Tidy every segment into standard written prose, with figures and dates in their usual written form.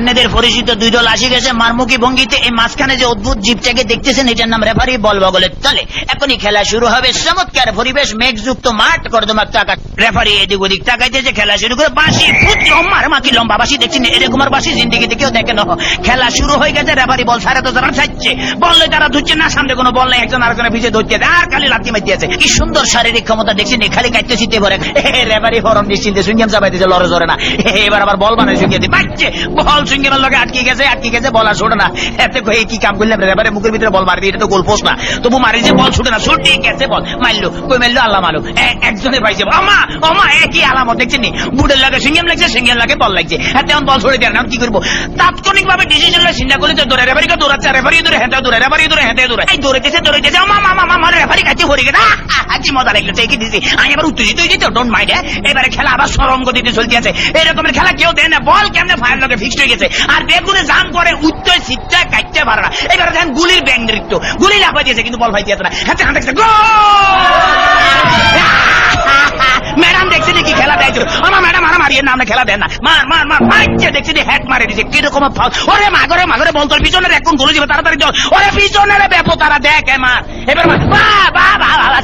আপনাদের পরিচিত দুই দল আসি গেছে মারমুখী ভঙ্গিতে। এই মাঝখানে যে অদ্ভুত জীবটাকে দেখতেছেন এটার নাম রেফারি বল বগলের তলে। এখনই খেলা শুরু হবে। চমৎকার পরিবেশ, মেঘযুক্ত মাঠ, কর্দমাক্ত আকাশ। রেফারি এদিক ওদিক তাকাইতেছে, খেলা শুরু করে বাঁশি মারমাকি লম্বা বাঁশি দেখছেন, এরকম আর বাঁশি জিন্দিগিতে কেউ দেখে না। খেলা শুরু হয়ে গেছে, রেফারি বল সাড়ে তো তারা ছাড়ছে, বললে তারা ধুচ্ছে না, সামনে কোনো বল নাই, একজন আরেকজনের পিছিয়ে ধরছে আর খালি লাথি মারতে আছে। কি সুন্দর শারীরিক ক্ষমতা দেখছেন, খালি কাটতে শীতে ভরে। রেফারি ফরম নিশ্চিন্তে সুইংগাম চাপাইতেছে, লড়ে জরে না। এবার আবার বল বানায় শুকিয়ে দিয়ে বাচ্চে বল সুইংগামের লগে আটকে গেছে, বল আর ছোটে না। এতে কি কাম করলাম, রেফারি মুখের ভিতরে বল মারবি, এটা তো গোল পোস্ট না, তবু মারি যে বল ছুটে না, ছুটে গেছে বল মারলো, কই মারলো আল্লাহ মারলো, একজনে পাইছে। অমা একই আলামত দেখছেন নি, বুটের লাগে সিঙ্গেম লাগছে, সিঙ্গেম লাগে বল লাগছে। হাতে এখন বল ছড়ে দেন, কি করবো? তাৎক্ষণিক ভাবে ডিসিশন চিন্তা করলে তো দৌড়ে, রেফারিকে দৌড়াচ্ছে, রেফারি দৌড়ে হেঁটে দৌড়ে, রেফারি দৌড়ে হেঁটে দৌড়ে, এই দৌড়েতেছে রেফারি কাছে ভরে গেছে। কি মজা লাগলো, ঠিকই দিছি। আমি এবার উত্তেজিত হয়ে যেত, ডোন্ট মাইন্ড। এবারে খেলা আবার সরম গতিতে চলতে আছে। এরকমের খেলা কেউ দেয় না, বল কেমনে ফায়ার লগে ফিক্সড হয়ে গেছে, আর বেগুনে জাম করে উত্তর সিটটা কাটতে পারে না। এবারে দেখেন গুলির ব্যাং নৃত্য, গুলি লাফা দিয়েছে কিন্তু বল ভাইতে আছে না। হাতে হাতে ম্যাডাম দেখছি নাকি খেলা দেয়, আমার ম্যাডাম মারিয়ে না, আমরা খেলা দেন না, মার মার মার মারছে, দেখছি হ্যাট মারে দিচ্ছে, কিরকম ওরে মাগরে বল তোর পিছনের এখন গোলে যাবে, তাড়াতাড়ি জল, ওরে পিছনের ব্যাপো তারা দেখ মার। এবার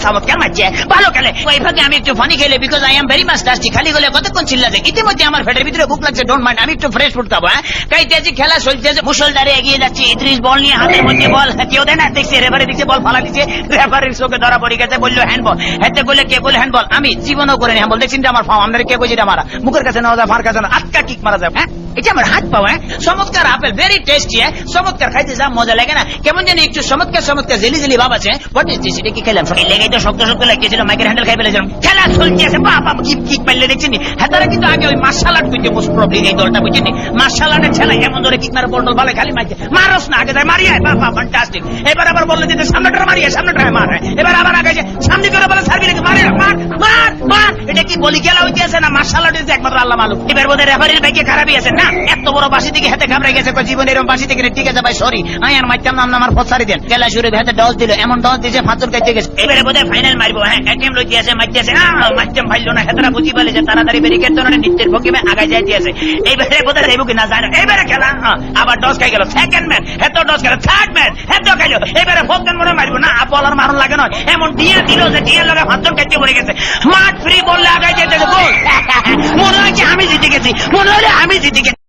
চমৎকার মারছে, ভালো খেলে। ওই ভাগে আমি একটু ফানি খেলে, because I am very much tasty. খালি গলে কতক্ষণ চিল্লাছে, ইতিমধ্যে আমার পেটের ভিতরে বুক লাগছে, ডোন্ট মাইন্ড, আমি একটু ফ্রেশ ফুড খাবো। কাইতেছি, খেলা চলতেছে, মুসলধারে এগিয়ে যাচ্ছে, ইদ্রিস বল নিয়ে হাতের মধ্যে বল, কেউ দেয় না, দেখছি রেফারি দিচ্ছে বল ফালা দিচ্ছে, রেফারির চোখে ধরা পড়ে গেছে, বললো হ্যান্ডবল। হাতে বললে কে বলে হ্যান্ডবল, আমি জীবনও করে হ্যান্ডবল দেখছি আমার ফাও, আমাদের কে কইছে এটা মারা, মুখের কাছে নেওয়া যায়, ফার কাছে না, আটকা কিক মারা যায়। হ্যাঁ এটা আমার হাত পাওয়া। চমৎকার আপেল, ভেরি টেস্টি। চমৎকার খাইতে যা মজা লাগে না, কেমন জানি একটু চমৎকার জেলি জেলি ভাব আছে। হোয়াট ইজ দিস, এটা কি খেলাম? লেগে তো শক্ত লাগতেছিল, মাইকের হ্যান্ডেল খাই ফেলেছিলাম। খেলা চলতে আছে, বাবা কিক পাইলে দেখছেন। হ্যাঁ তারা কিন্তু আগে ওই মার্শাল আর্ট করতে মোস্ট প্রবলি, এই দলটা বুঝছেন, মার্শাল আর্টের ছেলে এমন ধরে কিক মারে, বল ভালো খালি মারছে, মারস না, আগে যায় মারিয়ে, বাবা ফ্যান্টাস্টিক। এবার আবার বললে যে সামনেটা মারিয়ে, সামনেটা মার, এবার আবার আগে সামনে করে বলে সার্ভি রেখে মারে, মার মার মার। এটা কি বলি খেলা হইতে আছে না মার্শাল আর্ট হইতে একমাত্র আল্লাহ মালুম। এবার বোধহয় রেফারির ভাইকে খারাপই আছে না, এত বড় বাসি থেকে হাতে ঘাবড়ে গেছে, জীবন এরকম বাসি থেকে ঠিক আছে ভাই সরি, আমি আর মারতাম নাম আমার ফসারি দেন। খেলা শুরু হাতে ডস দিল, এমন ডস দিয়েছে ফাঁচর কাটতে গেছে। এবারে বোধহয় ফাইনাল মারবো। হ্যাঁ এটিএম লইতে আছে, মারতে আছে, মারতাম ভাইলো না, হেতরা বুঝি পালে যে তাড়াতাড়ি ব্যারিকেড ধরে নিত্যের ভঙ্গিমে আগায় যাইতে আছে। এইবারে বোধহয় যাইব কিনা জানো। এবারে খেলা আবার ডস খাই গেল, সেকেন্ড ম্যান হেতো ডস গেল, থার্ড ম্যান হেতো খাইলো। এবারে ফোকন মনে মারবো না, বলার মারণ লাগে নয়, এমন দিয়ে দিল যে দিয়ে লগে ফাঁচর কাটতে পড়ে গেছে। মাঠ ফ্রি বললে আগায় যেতে গোল। মনে হয় আমি জিতে গেছি, মনে হলে আমি জিতে গেছি।